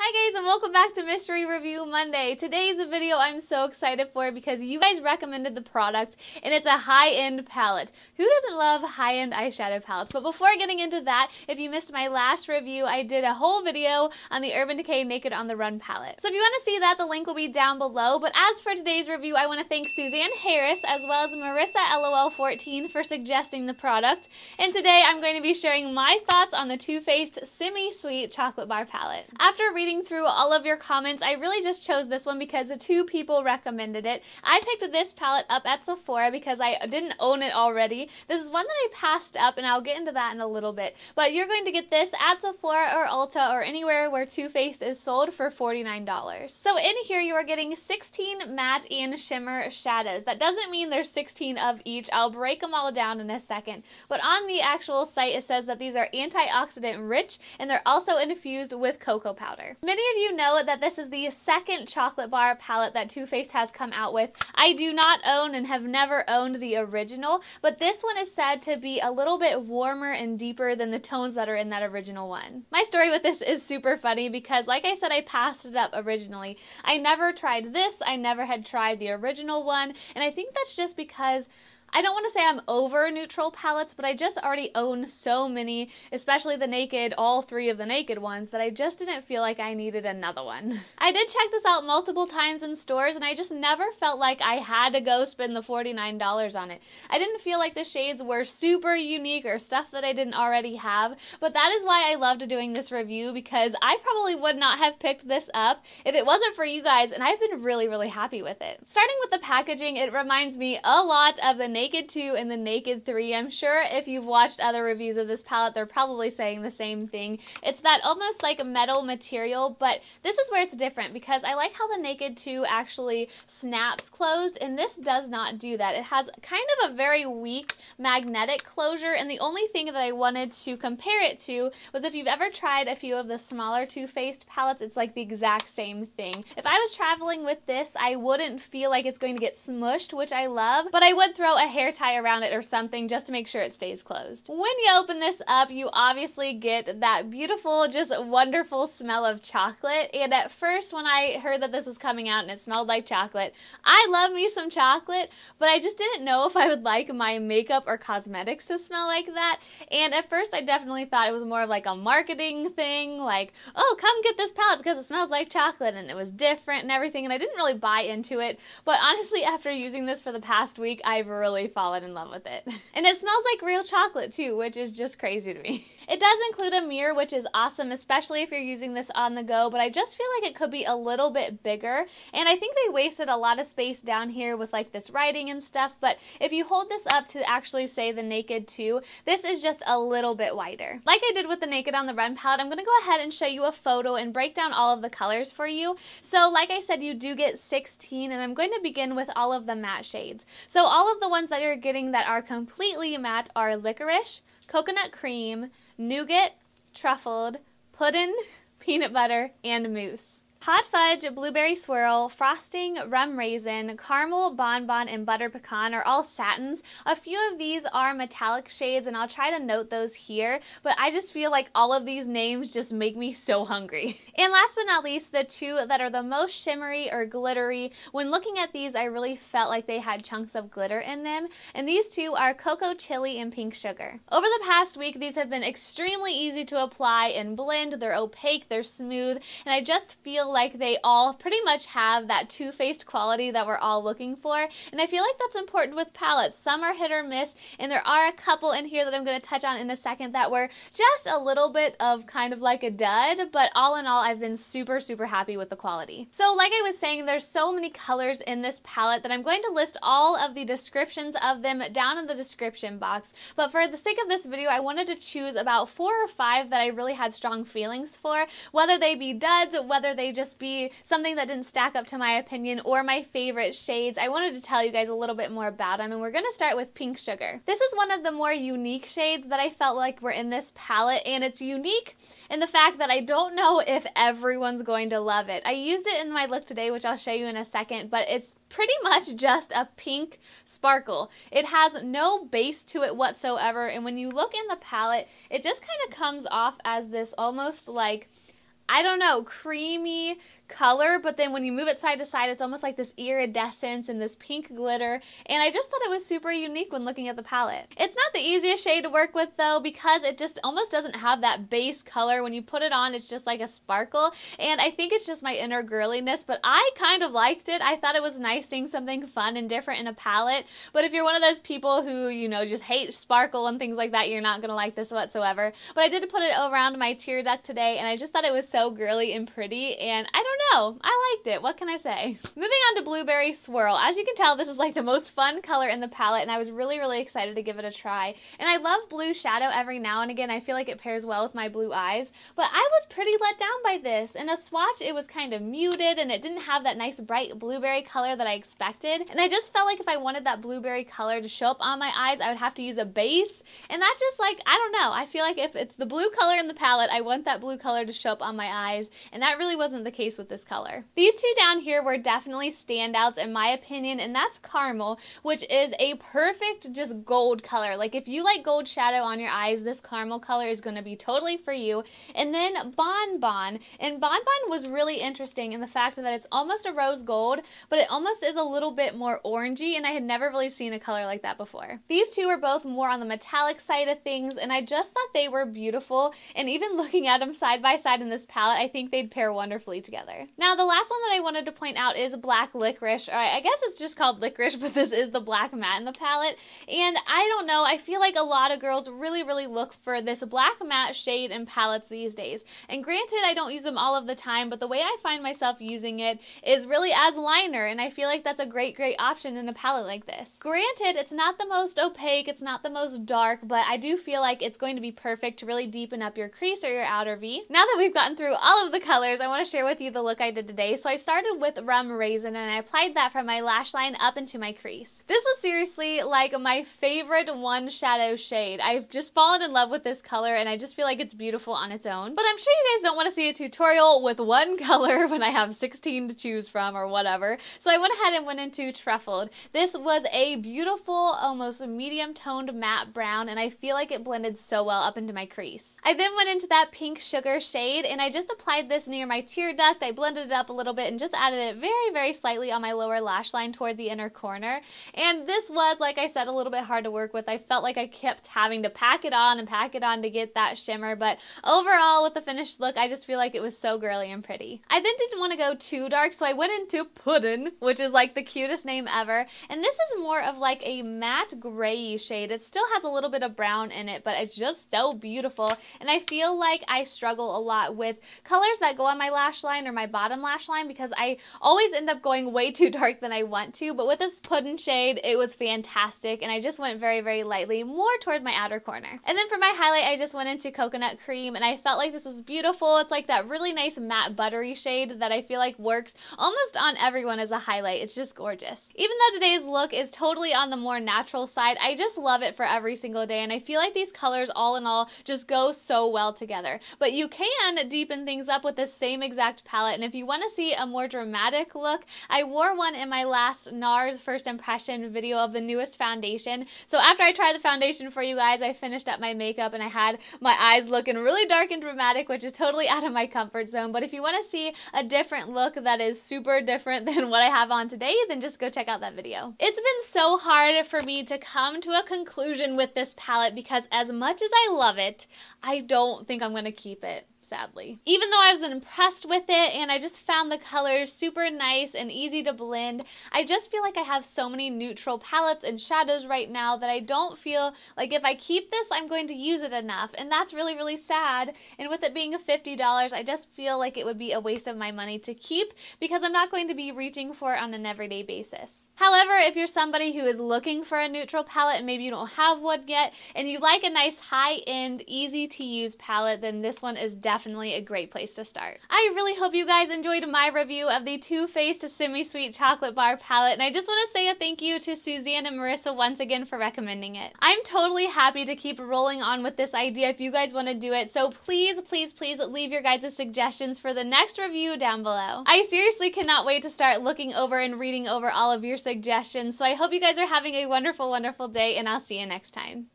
Hi guys, and welcome back to Mystery Review Monday. Today's a video I'm so excited for because you guys recommended the product and it's a high-end palette. Who doesn't love high-end eyeshadow palettes? But before getting into that, if you missed my last review, I did a whole video on the Urban Decay Naked on the Run palette. So if you want to see that, the link will be down below. But as for today's review, I want to thank Suzanne Harris as well as Marissa LOL14 for suggesting the product. And today I'm going to be sharing my thoughts on the Too Faced Semi-Sweet Chocolate Bar Palette. After reading through all of your comments, I really just chose this one because two people recommended it. I picked this palette up at Sephora because I didn't own it already. This is one that I passed up, and I'll get into that in a little bit. But you're going to get this at Sephora or Ulta or anywhere where Too Faced is sold for $49. So in here you are getting 16 matte and shimmer shadows. That doesn't mean there's 16 of each. I'll break them all down in a second. But on the actual site it says that these are antioxidant rich and they're also infused with cocoa powder. Many of you know that this is the second chocolate bar palette that Too Faced has come out with. I do not own and have never owned the original, but this one is said to be a little bit warmer and deeper than the tones that are in that original one. My story with this is super funny because, like I said, I passed it up originally. I never tried this, I never had tried the original one, and I think that's just because I don't want to say I'm over neutral palettes, but I just already own so many, especially the Naked, all three of the Naked ones, that I just didn't feel like I needed another one. I did check this out multiple times in stores, and I just never felt like I had to go spend the $49 on it. I didn't feel like the shades were super unique or stuff that I didn't already have, but that is why I loved doing this review, because I probably would not have picked this up if it wasn't for you guys, and I've been really, really happy with it. Starting with the packaging, it reminds me a lot of the Naked 2 and the Naked 3. I'm sure if you've watched other reviews of this palette, they're probably saying the same thing. It's that almost like a metal material, but this is where it's different because I like how the Naked 2 actually snaps closed, and this does not do that. It has kind of a very weak magnetic closure, and the only thing that I wanted to compare it to was if you've ever tried a few of the smaller Too Faced palettes, it's like the exact same thing. If I was traveling with this, I wouldn't feel like it's going to get smushed, which I love, but I would throw a hair tie around it or something just to make sure it stays closed. When you open this up, you obviously get that beautiful, just wonderful smell of chocolate, and at first when I heard that this was coming out and it smelled like chocolate, I love me some chocolate, but I just didn't know if I would like my makeup or cosmetics to smell like that, and at first I definitely thought it was more of like a marketing thing, like, oh, come get this palette because it smells like chocolate, and it was different and everything, and I didn't really buy into it, but honestly, after using this for the past week, I've really fallen in love with it. And it smells like real chocolate too, which is just crazy to me. It does include a mirror, which is awesome, especially if you're using this on the go, but I just feel like it could be a little bit bigger, and I think they wasted a lot of space down here with like this writing and stuff, but if you hold this up to actually say the Naked 2, this is just a little bit wider. Like I did with the Naked on the Run palette, I'm going to go ahead and show you a photo and break down all of the colors for you. So like I said, you do get 16, and I'm going to begin with all of the matte shades. So all of the ones that you're getting that are completely matte are Licorice, Coconut Cream, Nougat, Truffled, Puddin, Peanut Butter, and Mousse. Hot Fudge, Blueberry Swirl, Frosting, Rum Raisin, Caramel, Bonbon, and Butter Pecan are all satins. A few of these are metallic shades, and I'll try to note those here, but I just feel like all of these names just make me so hungry. And last but not least, the two that are the most shimmery or glittery. When looking at these, I really felt like they had chunks of glitter in them, and these two are Cocoa Chili and Pink Sugar. Over the past week, these have been extremely easy to apply and blend. They're opaque, they're smooth, and I just feel like they all pretty much have that Too Faced quality that we're all looking for, and I feel like that's important with palettes. Some are hit or miss, and there are a couple in here that I'm going to touch on in a second that were just a little bit of kind of like a dud, but all in all, I've been super, super happy with the quality. So like I was saying, there's so many colors in this palette that I'm going to list all of the descriptions of them down in the description box, but for the sake of this video, I wanted to choose about 4 or 5 that I really had strong feelings for, whether they be duds, whether they just be something that didn't stack up to my opinion, or my favorite shades. I wanted to tell you guys a little bit more about them, and we're going to start with Pink Sugar. This is one of the more unique shades that I felt like were in this palette, and it's unique in the fact that I don't know if everyone's going to love it. I used it in my look today, which I'll show you in a second, but it's pretty much just a pink sparkle. It has no base to it whatsoever, and when you look in the palette, it just kind of comes off as this almost like I don't know, creamy color, but then when you move it side to side, it's almost like this iridescence and this pink glitter, and I just thought it was super unique when looking at the palette. It's not the easiest shade to work with though, because it just almost doesn't have that base color. When you put it on, it's just like a sparkle, and I think it's just my inner girliness, but I kind of liked it. I thought it was nice seeing something fun and different in a palette, but if you're one of those people who, you know, just hate sparkle and things like that, you're not gonna like this whatsoever. But I did put it around my tear duct today, and I just thought it was so girly and pretty, and I don't know, I liked it. What can I say? Moving on to Blueberry Swirl. As you can tell, this is like the most fun color in the palette, and I was really excited to give it a try. And I love blue shadow every now and again. I feel like it pairs well with my blue eyes, but I was pretty let down by this. In a swatch, it was kind of muted, and it didn't have that nice bright blueberry color that I expected. And I just felt like if I wanted that blueberry color to show up on my eyes, I would have to use a base. And that just like, I don't know. I feel like if it's the blue color in the palette, I want that blue color to show up on my eyes, and that really wasn't the case with this color. These two down here were definitely standouts in my opinion, and that's Caramel, which is a perfect just gold color. Like if you like gold shadow on your eyes, this caramel color is going to be totally for you. And then Bonbon, and Bonbon was really interesting in the fact that it's almost a rose gold, but it almost is a little bit more orangey, and I had never really seen a color like that before. These two were both more on the metallic side of things, and I just thought they were beautiful, and even looking at them side by side in this palette, I think they'd pair wonderfully together. Now the last one that I wanted to point out is Black Licorice, or I guess it's just called Licorice, but this is the black matte in the palette, and I don't know, I feel like a lot of girls really look for this black matte shade in palettes these days, and granted I don't use them all of the time, but the way I find myself using it is really as liner, and I feel like that's a great option in a palette like this. Granted, it's not the most opaque, it's not the most dark, but I do feel like it's going to be perfect to really deepen up your crease or your outer V. Now that we've gotten through all of the colors, I want to share with you the look I did today. So I started with Raisin, and I applied that from my lash line up into my crease. This was seriously like my favorite one shadow shade. I've just fallen in love with this color, and I just feel like it's beautiful on its own. But I'm sure you guys don't want to see a tutorial with one color when I have 16 to choose from or whatever. So I went ahead and went into Truffled. This was a beautiful, almost medium toned matte brown, and I feel like it blended so well up into my crease. I then went into that pink sugar shade, and I just applied this near my tear duct. I blended it up a little bit and just added it very slightly on my lower lash line toward the inner corner. And this was, like I said, a little bit hard to work with. I felt like I kept having to pack it on to get that shimmer, but overall with the finished look, I just feel like it was so girly and pretty. I then didn't want to go too dark, so I went into Puddin, which is like the cutest name ever, and this is more of like a matte gray shade. It still has a little bit of brown in it, but it's just so beautiful, and I feel like I struggle a lot with colors that go on my lash line or my bottom lash line because I always end up going way too dark than I want to, but with this Puddin shade, it was fantastic, and I just went very lightly, more toward my outer corner. And then for my highlight, I just went into Coconut Cream, and I felt like this was beautiful. It's like that really nice matte buttery shade that I feel like works almost on everyone as a highlight. It's just gorgeous. Even though today's look is totally on the more natural side, I just love it for every single day, and I feel like these colors all in all just go so well together. But you can deepen things up with this same exact palette, and if you want to see a more dramatic look, I wore one in my last NARS first impression video of the newest foundation. So after I tried the foundation for you guys, I finished up my makeup and I had my eyes looking really dark and dramatic, which is totally out of my comfort zone. But if you want to see a different look that is super different than what I have on today, then just go check out that video. It's been so hard for me to come to a conclusion with this palette because as much as I love it, I don't think I'm going to keep it. Sadly. Even though I was impressed with it and I just found the colors super nice and easy to blend, I just feel like I have so many neutral palettes and shadows right now that I don't feel like if I keep this, I'm going to use it enough, and that's really sad. And with it being $50, I just feel like it would be a waste of my money to keep because I'm not going to be reaching for it on an everyday basis. However, if you're somebody who is looking for a neutral palette and maybe you don't have one yet and you like a nice high-end, easy-to-use palette, then this one is definitely a great place to start. I really hope you guys enjoyed my review of the Too Faced Semi-Sweet Chocolate Bar palette, and I just want to say a thank you to Suzanne and Marissa once again for recommending it. I'm totally happy to keep rolling on with this idea if you guys want to do it, so please leave your guys' suggestions for the next review down below. I seriously cannot wait to start looking over and reading over all of your suggestions, so I hope you guys are having a wonderful day, and I'll see you next time.